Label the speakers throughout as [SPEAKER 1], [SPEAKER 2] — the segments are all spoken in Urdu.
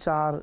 [SPEAKER 1] 4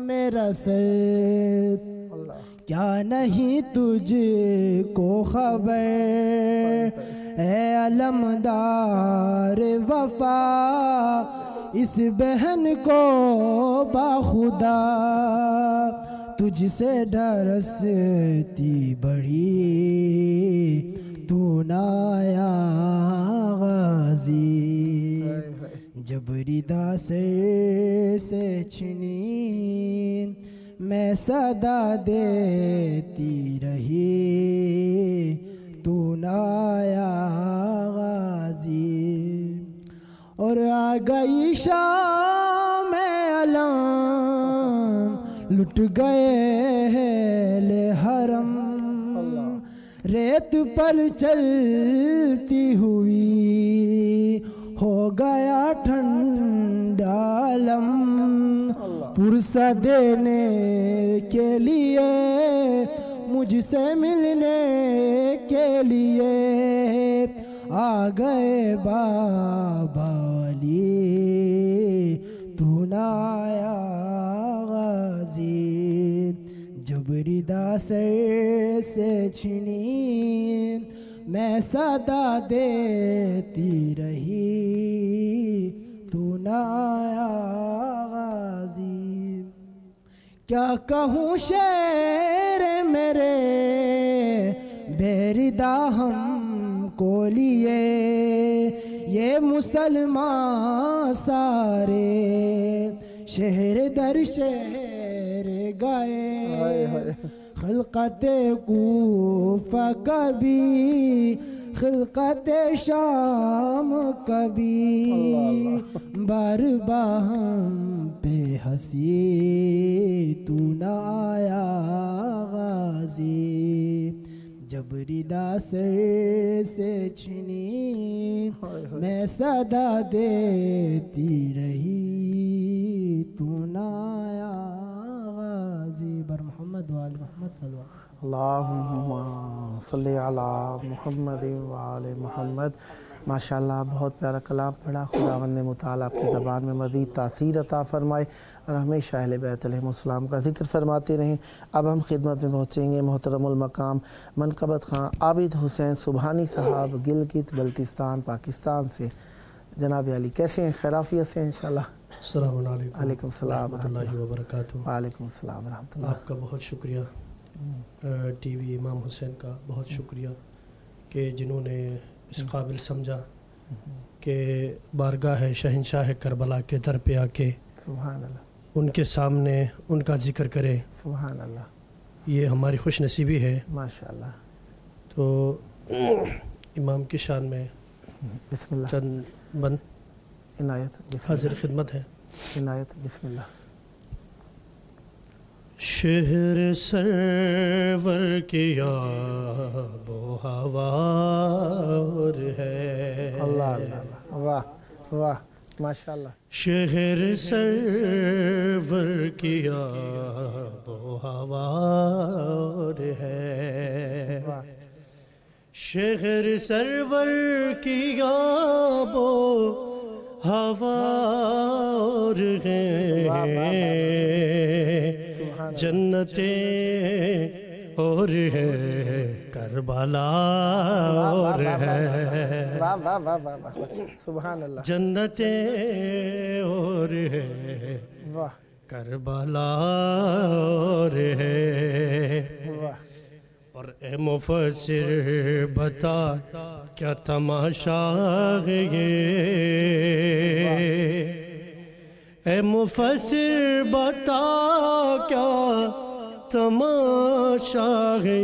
[SPEAKER 2] میرا سر کیا نہیں تجھ کو خبر اے علمدار وفا اس بہن کو باخدا تجھ سے ڈرستی بڑی تو نہ آیا غازی جب ردا سر سے چھنی میں صدا دیتی رہی تو نہ آیا غازی اور آ گئی شام علم لٹ گئے اہل حرم ریت پر چلتی ہوئی ہو گیا ٹھنڈا علم پرسہ دینے کے لیے مجھ سے ملنے کے لیے آ گئے بابا علی تو نہ آیا غازی جب ردا سر سے چھنی میں صدا دیتی رہی تو نہ آیا غازی کیا کہوں شعر میرے بے ردا ہم کو لیے یہ مسلمان سارے شہر در شہر گئے خلقت کوفہ کبھی خلقت شام کبھی بار باہم پہ ہنسی تو نہ آیا غازی جب ردا سر سے چھنی میں صدا دیتی رہی تو نہ آیا غازی بر محمد وآل محمد صلی اللہ علیہ وسلم
[SPEAKER 1] اللہم صلی علی محمد وآل محمد ماشاءاللہ بہت پیارا کلام پڑھا خداوند متعال آپ کی زبان میں مزید تاثیر عطا فرمائے اور ہمیشہ اہل بیت علیہ السلام کا ذکر فرماتے رہیں اب ہم خدمت میں پہنچیں گے محترم المقام منقبت خان عابد حسین سبحانی صاحب گلگت بلتستان پاکستان سے جناب علی کیسے ہیں خیرافیت سے انشاءاللہ
[SPEAKER 3] السلام علیکم
[SPEAKER 1] وعلیکم السلام
[SPEAKER 3] ورحمۃ اللہ وبرکاتہ
[SPEAKER 1] وعلیکم السلام ورحمۃ اللہ
[SPEAKER 3] آپ کا بہت شکریہ ٹی وی امام حسین کا بہت شکریہ کہ جنہوں نے اس قابل سمجھا کہ بارگاہ شہنشاہ کربلا کے در پہ آ کے
[SPEAKER 1] سبحان اللہ
[SPEAKER 3] ان کے سامنے ان کا ذکر کریں
[SPEAKER 1] سبحان اللہ
[SPEAKER 3] یہ ہماری خوش نصیبی ہے
[SPEAKER 1] ماشاءاللہ
[SPEAKER 3] تو امام کی شان میں
[SPEAKER 1] بسم اللہ
[SPEAKER 3] چند بند
[SPEAKER 1] عنایت بسم
[SPEAKER 3] حاضر
[SPEAKER 1] اللہ
[SPEAKER 3] خدمت ہے
[SPEAKER 1] عنایت بسم اللہ
[SPEAKER 3] شہر سرور کی آب و ہوا اور ہے
[SPEAKER 1] اللہ اللہ اللہ واہ واہ ماشاءاللہ
[SPEAKER 3] شہر سرور کی آب و ہوا اور ہے
[SPEAKER 1] واہ
[SPEAKER 3] شہر سرور کی آب و ہوا اور ہے جنتیں اور ہے کربلا اور ہے
[SPEAKER 1] واہ واہ واہ واہ واہ سبحان اللہ
[SPEAKER 3] جنتیں اور ہے
[SPEAKER 1] واہ
[SPEAKER 3] کربلا اور ہے
[SPEAKER 1] واہ
[SPEAKER 3] اور اے مفسر بتا کیا تماشا ہے یہ اے مفسر بتا کیا تماشا ہے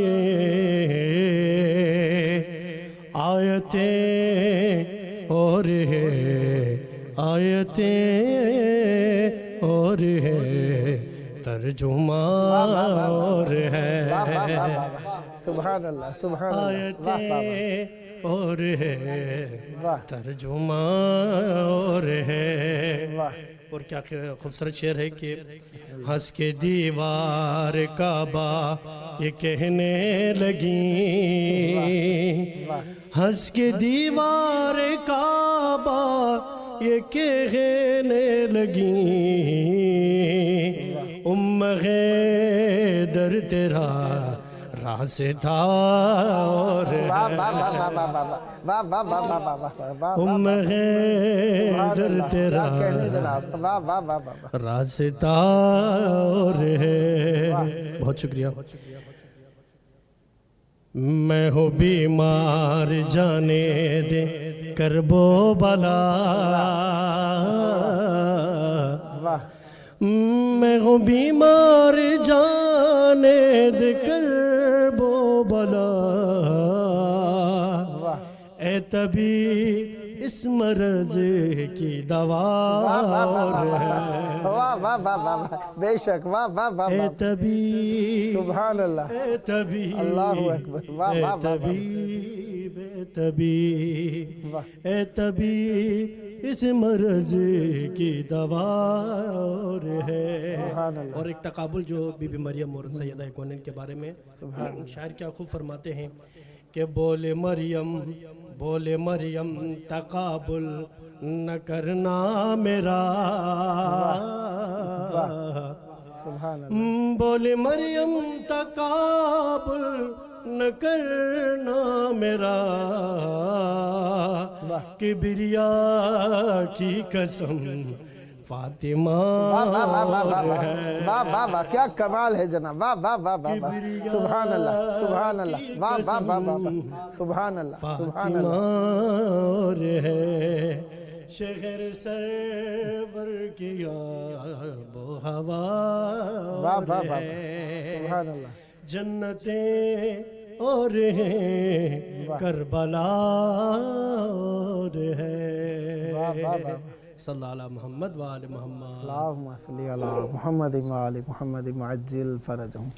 [SPEAKER 3] آیتیں اور ہے آیتیں اور ہے ترجمہ اور ہے
[SPEAKER 1] سبحان اللہ سبحان اللہ
[SPEAKER 3] آیتیں اور ہے ترجمہ اور ہے اور کیا خوبصورت شعر ہے کہ ہنس کے دیوار کعبہ یہ کہنے لگی ہنس کے دیوار کعبہ یہ کہنے لگی حیدر تیرا راستہ اور ہے حیدر تیرا راستہ اور ہے. بہت شکریہ. میں ہوں بیمار جانے دے کرب و بلا، میں ہوں بیمار جانے دے کرب و بلا، اے طبیب اس مرض کی دوا ہے.
[SPEAKER 1] بے شک.
[SPEAKER 3] اے طبیب
[SPEAKER 1] سبحان اللہ.
[SPEAKER 3] اے طبیب
[SPEAKER 1] اللہ اکبر.
[SPEAKER 3] اے طبیب اے طبیب اے طبیب اس مرض کی دوا ہے. اور ایک تقابل جو بی بی مریم اور سیدہ کونین کے بارے میں شاعر کیا خوب فرماتے ہیں کہ بولے مریم تقابل نہ کرنا میرا، بولے مریم تقابل نہ کرنا میرا، کبریا کی قسم فاطمہ
[SPEAKER 1] واہ کیا کمال ہے جناب. سبحان اللہ سبحان اللہ. سبحان اللہ سبحان اللہ.
[SPEAKER 3] ہے شہر سرور کی آب و ہوا
[SPEAKER 1] سبحان اللہ.
[SPEAKER 3] جنتیں اور ہیں کربلا اور ہے. صلی اللہ علیہ محمد و آل محمد.
[SPEAKER 1] اللہم صلی علی محمد و آل محمد معجل فرجہم.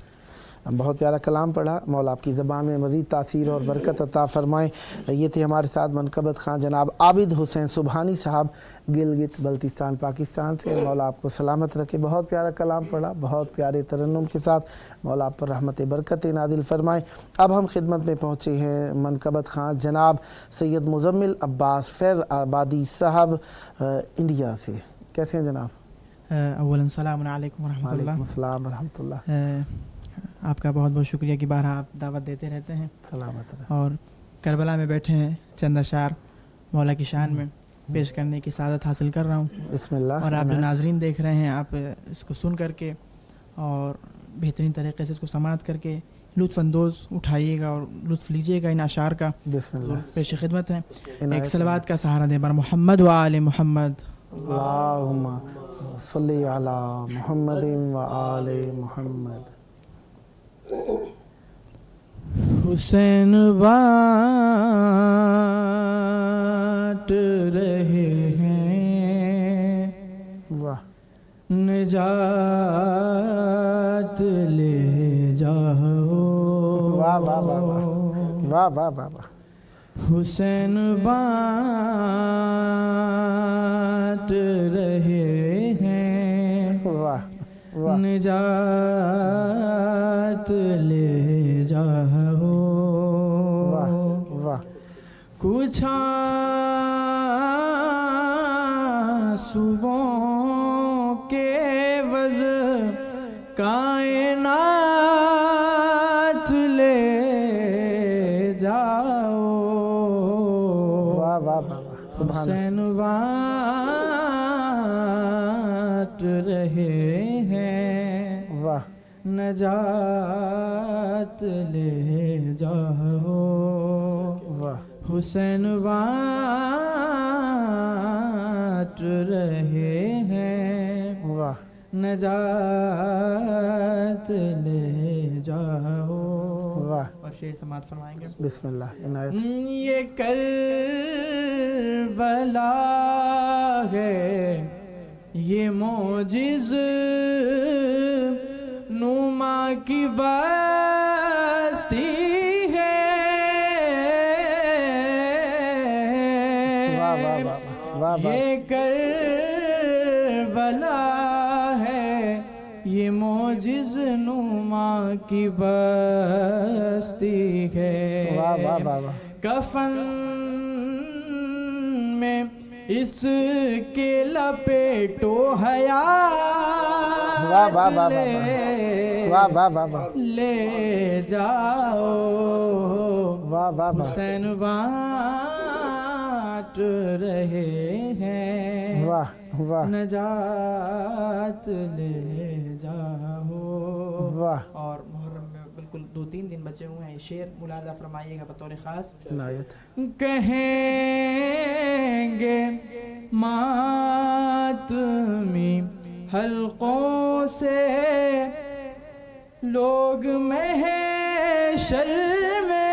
[SPEAKER 1] بہت پیارا کلام پڑھا. مولا آپ کی زبان میں مزید تاثیر اور برکت عطا فرمائیں. یہ تھے ہمارے ساتھ منقبت خان جناب عابد حسین سبحانی صاحب گلگت بلتستان پاکستان سے. مولا آپ کو سلامت رکھے. بہت پیارا کلام پڑھا بہت پیارے ترنم کے ساتھ. مولا آپ پر رحمت برکت نازل فرمائیں. اب ہم خدمت میں پہنچے ہیں منقبت خان جناب سید مزمل عباس فیض آبادی صاحب انڈیا سے. کیسے ہیں جناب؟
[SPEAKER 2] اولا السلام علیکم ورحمۃ اللہ.
[SPEAKER 1] وعلیکم السلام ورحمۃ اللہ.
[SPEAKER 2] آپ کا بہت بہت شکریہ کہ بارہا آپ دعوت دیتے رہتے ہیں.
[SPEAKER 1] سلامت رہے.
[SPEAKER 2] اور کربلا میں بیٹھے ہیں چند اشعار مولا کی شان میں پیش کرنے کی سعادت حاصل کر رہا ہوں.
[SPEAKER 1] بسم اللہ.
[SPEAKER 2] اور آپ جو ناظرین دیکھ رہے ہیں آپ اس کو سن کر کے اور بہترین طریقے سے اس کو سماعت کر کے لطف اندوز اٹھائیے گا اور لطف لیجیے گا ان اشعار کا.
[SPEAKER 1] بسم اللہ.
[SPEAKER 2] پیش خدمت ہے. ایک صلوات کا سہارا دیں بر محمد و آل محمد.
[SPEAKER 1] اللہم صلی علی محمد و آل محمد.
[SPEAKER 2] حسین بانٹ رہے ہیں
[SPEAKER 1] واہ
[SPEAKER 2] نجات لے جاؤ.
[SPEAKER 1] واہ واہ واہ واہ واہ واہ.
[SPEAKER 2] حسین بانٹ رہے ہیں
[SPEAKER 1] واہ واہ.
[SPEAKER 2] نجات لے جاؤ.
[SPEAKER 1] واہ واہ.
[SPEAKER 2] کچھ آنسوؤں کے عوض کائنات لے جاؤ.
[SPEAKER 1] واہ واہ واہ.
[SPEAKER 2] حسین بانٹ رہے ہیں
[SPEAKER 1] واہ.
[SPEAKER 2] نجات لے جاؤ.
[SPEAKER 1] واہ.
[SPEAKER 2] حسین بانٹ رہے ہیں
[SPEAKER 1] واہ.
[SPEAKER 2] نجات لے جاؤ.
[SPEAKER 1] واہ.
[SPEAKER 2] اور شعر سماعت فرمائیں گے.
[SPEAKER 1] بسم اللہ. عنایت.
[SPEAKER 2] یہ کربلا ہے یہ معجز نما کی بستی ہے. یہ کربلا ہے یہ معجز نما کی بستی ہے.
[SPEAKER 1] واہ واہ واہ واہ.
[SPEAKER 2] کفن میں اس کے لپیٹو حیات
[SPEAKER 1] واہ واہ واہ واہ واہ واہ واہ
[SPEAKER 2] لے جاؤ
[SPEAKER 1] واہ واہ واہ
[SPEAKER 2] حسین بانٹ رہے ہیں
[SPEAKER 1] واہ واہ
[SPEAKER 2] نجات لے جاؤ
[SPEAKER 1] واہ
[SPEAKER 2] اور محرم میں بالکل 2-3 دن بچے ہوئے ہیں یہ شعر ملاحظہ فرمائیے گا بطور خاص
[SPEAKER 1] عنایت
[SPEAKER 2] کہیں گے ماتمی حلقوں سے لوگ محشر میں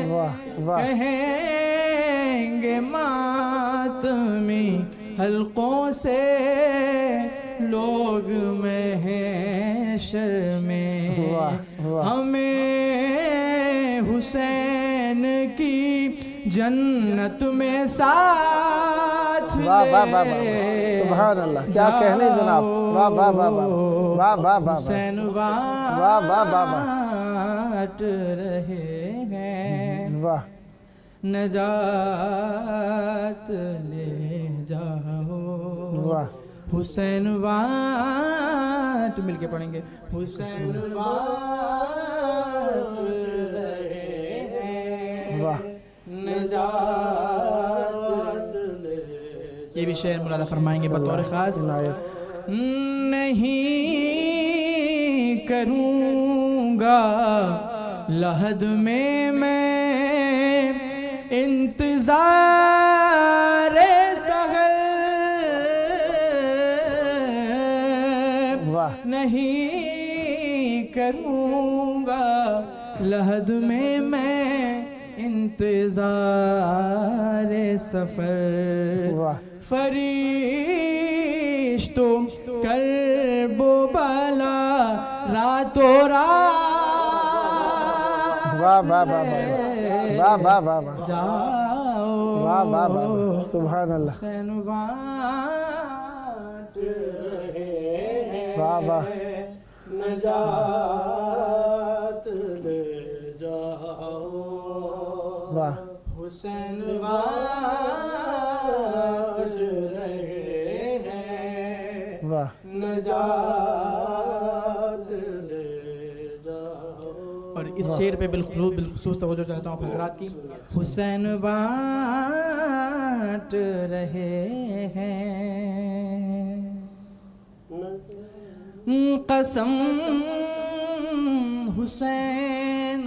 [SPEAKER 1] واہ واہ
[SPEAKER 2] کہیں گے ماتمی حلقوں سے لوگ محشر میں
[SPEAKER 1] واہ واہ
[SPEAKER 2] ہمیں حسین کی جنت میں ساتھ
[SPEAKER 1] واہ واہ واہ واہ سبحان اللہ کیا کہنے جناب واہ واہ واہ واہ واہ واہ واہ
[SPEAKER 2] حسین
[SPEAKER 1] واہ واہ واہ واہ
[SPEAKER 2] بانٹ رہے ہیں
[SPEAKER 1] واہ
[SPEAKER 2] نجات لے جاؤ
[SPEAKER 1] واہ
[SPEAKER 2] حسین بانٹ مل کے پڑھیں گے حسین بانٹ رہے ہیں
[SPEAKER 1] واہ
[SPEAKER 2] نجات لے یہ بھی شعر ملاحظہ فرمائیں گے بطور خاص
[SPEAKER 1] عنایت
[SPEAKER 2] نہیں کروں گا لحد میں انتظار سحر
[SPEAKER 1] واہ
[SPEAKER 2] نہیں کروں گا لحد میں انتظار سفر
[SPEAKER 1] واہ
[SPEAKER 2] فرشتوں کرب و بلا راتوں رات
[SPEAKER 1] واہ واہ واہ واہ واہ واہ واہ
[SPEAKER 2] جاؤ
[SPEAKER 1] واہ واہ واہ سبحان اللہ
[SPEAKER 2] حسین بانٹ رہے
[SPEAKER 1] واہ واہ
[SPEAKER 3] نجات لے جاؤ
[SPEAKER 1] واہ
[SPEAKER 2] حسین بانٹ رہے ہیں
[SPEAKER 1] واہ
[SPEAKER 3] نجات لے جاؤ
[SPEAKER 2] اور اس شعر پہ بالخصوص توجہ چاہتا ہوں حضرات کی حسین بانٹ رہے ہیں قسم حسین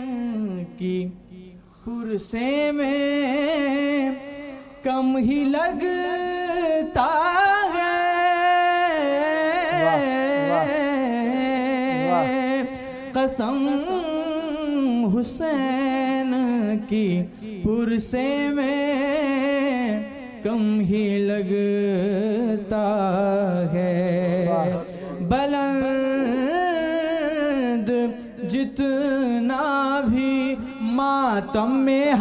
[SPEAKER 2] کی پرسے میں کم ہی لگتا ہے قسم حسین کی پرسے میں کم ہی لگتا ہے بلند جتنا بھی ماتم میں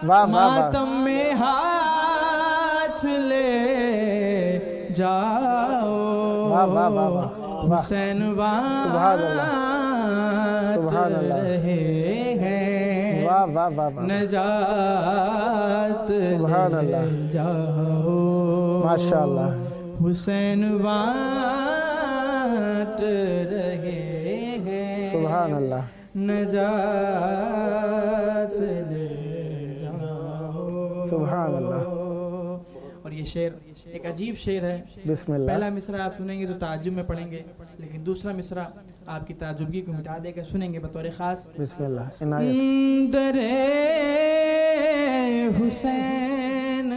[SPEAKER 2] ماتم میں ہاتھ لے جاؤ حسین بانٹ رہے ہیں نجات لے جاؤ
[SPEAKER 1] ماشاءاللہ
[SPEAKER 2] حسین بانٹ رہے ہیں
[SPEAKER 1] سبحان اللہ
[SPEAKER 2] نجات لے جاؤ
[SPEAKER 1] سبحان اللہ
[SPEAKER 2] اور یہ شعر ایک عجیب شعر ہے
[SPEAKER 1] بسم اللہ
[SPEAKER 2] پہلا مصرع آپ سنیں گے تو تعجب میں پڑھیں گے لیکن دوسرا مصرع آپ کی تعجبگی کو مٹا دے گا سنیں گے بطور خاص
[SPEAKER 1] بسم اللہ عنایت
[SPEAKER 2] در حسین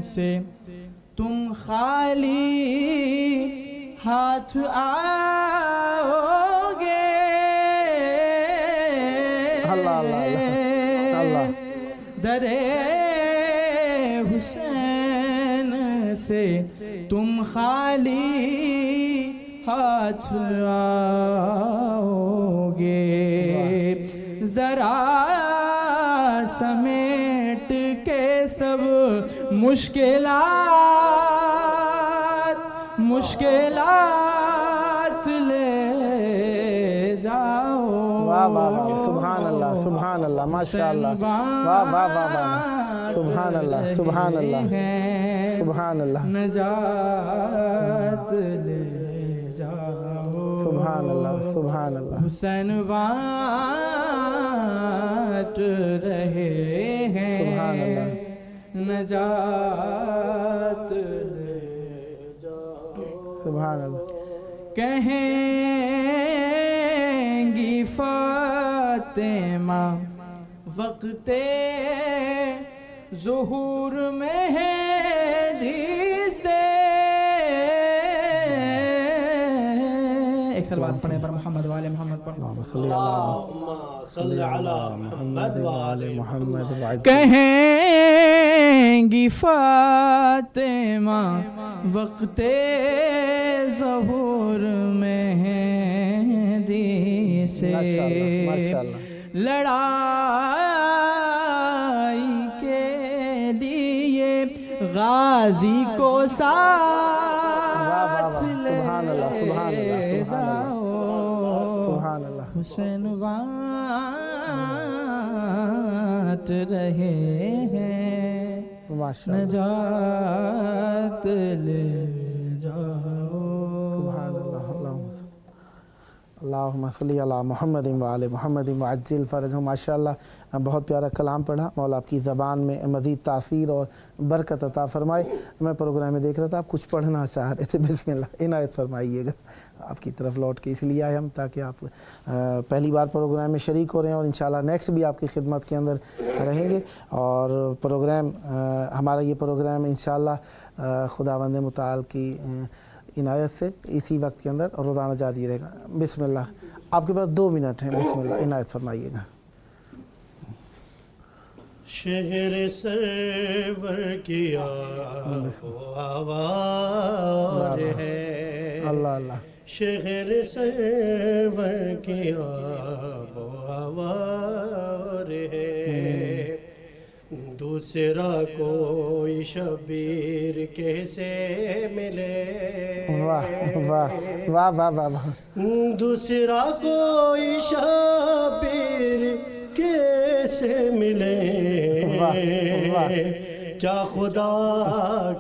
[SPEAKER 2] سے تم خالی ہاتھ آؤ گے
[SPEAKER 1] اللہ اللہ
[SPEAKER 2] در حسین سے تم خالی ہاتھ آؤ گے ذرا سمیٹ کے سب مشکلات لے جاؤ
[SPEAKER 1] واہ واہ واہ سبحان اللہ سبحان اللہ ماشاء اللہ واہ واہ واہ واہ سبحان اللہ سبحان اللہ سبحان اللہ
[SPEAKER 2] نجات لے جاؤ
[SPEAKER 1] سبحان اللہ سبحان اللہ
[SPEAKER 2] حسین بانٹ رہے ہیں
[SPEAKER 1] سبحان اللہ
[SPEAKER 2] نجات لے جاؤ
[SPEAKER 1] سبحان اللہ
[SPEAKER 2] کہیں گی فاطمہ وقت ظہور مہدی سے ایک سلوات پڑھیں پر محمد والے محمد پر
[SPEAKER 1] اللہم صلی علی محمد وآل محمد وعجل
[SPEAKER 2] کہیں گی فاطمہ وقت ظہور مہدی سے لڑائی کے لیے غازی کو ساتھ لے جاؤ
[SPEAKER 1] سبحان اللہ
[SPEAKER 2] حسین بانٹ رہے ہیں نجات لے جاؤ
[SPEAKER 1] سبحان اللہ اللہم صلی علی محمد وآل محمد وعجل فرجہم ماشاءاللہ بہت پیارا کلام پڑھا مولا آپ کی زبان میں مزید تاثیر اور برکت عطا فرمائے میں پروگرام میں دیکھ رہا تھا آپ کچھ پڑھنا چاہ رہے تھے بسم اللہ عنایت فرمائیے گا آپ کی طرف لوٹ کے اس لیے آئے ہم تاکہ آپ پہلی بار پروگرام میں شریک ہو رہے ہیں اور انشاءاللہ نیکسٹ بھی آپ کی خدمت کے اندر رہیں گے اور پروگرام ہمارا یہ پروگرام انشاءاللہ خداوند متعال کی عنایت سے اسی وقت کے اندر روزانہ جاری رہے گا بسم اللہ آپ کے پاس 2 منٹ ہیں بسم اللہ عنایت فرمائیے گا
[SPEAKER 3] شہر سرور کی آواز ہے
[SPEAKER 1] اللہ اللہ
[SPEAKER 3] شہر سرور کی آواز ہے دوسرا کوئی شبیر کیسے ملے
[SPEAKER 1] واہ واہ واہ واہ واہ
[SPEAKER 3] دوسرا کوئی شبیر کیسے ملے کیا خدا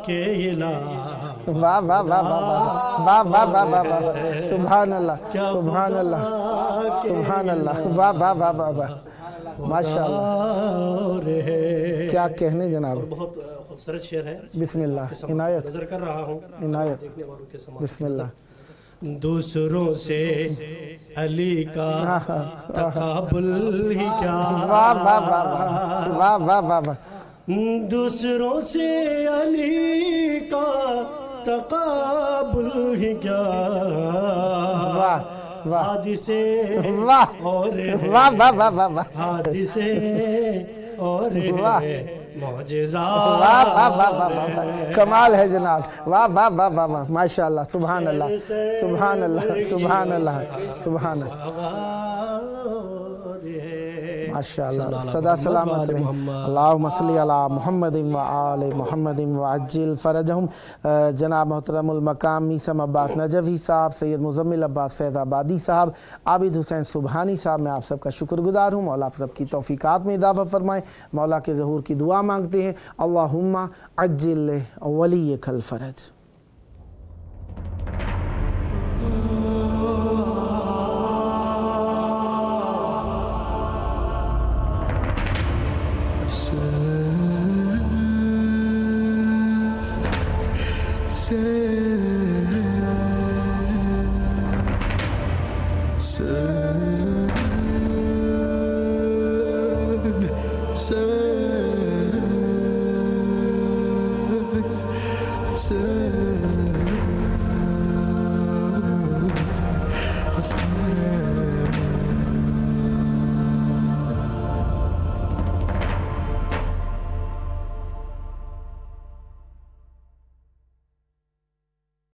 [SPEAKER 3] کے علاوہ
[SPEAKER 1] واہ واہ واہ واہ واہ واہ واہ واہ واہ سبحان اللہ سبحان اللہ سبحان اللہ واہ واہ واہ واہ واہ ماشاءاللہ کیا کہنے جناب
[SPEAKER 3] بہت خوبصورت شعر ہے
[SPEAKER 1] بسم اللہ عنایت
[SPEAKER 3] نظر کر رہا ہوں
[SPEAKER 1] عنایت
[SPEAKER 3] دیکھنے والوں کے سماعت
[SPEAKER 1] بسم اللہ
[SPEAKER 3] دوسروں سے علی کا تقابل ہی کیا
[SPEAKER 1] واہ واہ واہ واہ واہ واہ واہ
[SPEAKER 3] دوسروں سے علی کا تقابل ہی کیا
[SPEAKER 1] واہ واہ
[SPEAKER 3] حادثے
[SPEAKER 1] واہ
[SPEAKER 3] اور
[SPEAKER 1] واہ واہ واہ واہ واہ
[SPEAKER 3] حادثے اور معجزات
[SPEAKER 1] واہ واہ واہ واہ واہ کمال ہے جناب واہ واہ واہ واہ واہ ماشاءاللہ سبحان اللہ سبحان اللہ سبحان اللہ سبحان اللہ ماشاءاللہ صدا سلامت رہیں اللہم صلی علی محمد وآل محمد وعجل فرجہم جناب محترم المقام میثم عباس نجوی صاحب سید مزمل عباس فیض آبادی صاحب عابد حسین سبحانی صاحب میں آپ سب کا شکر گزار ہوں مولا آپ سب کی توفیقات میں اضافہ فرمائیں مولا کے ظہور کی دعا مانگتے ہیں اللہم عجل ولیک الفرج
[SPEAKER 4] Sir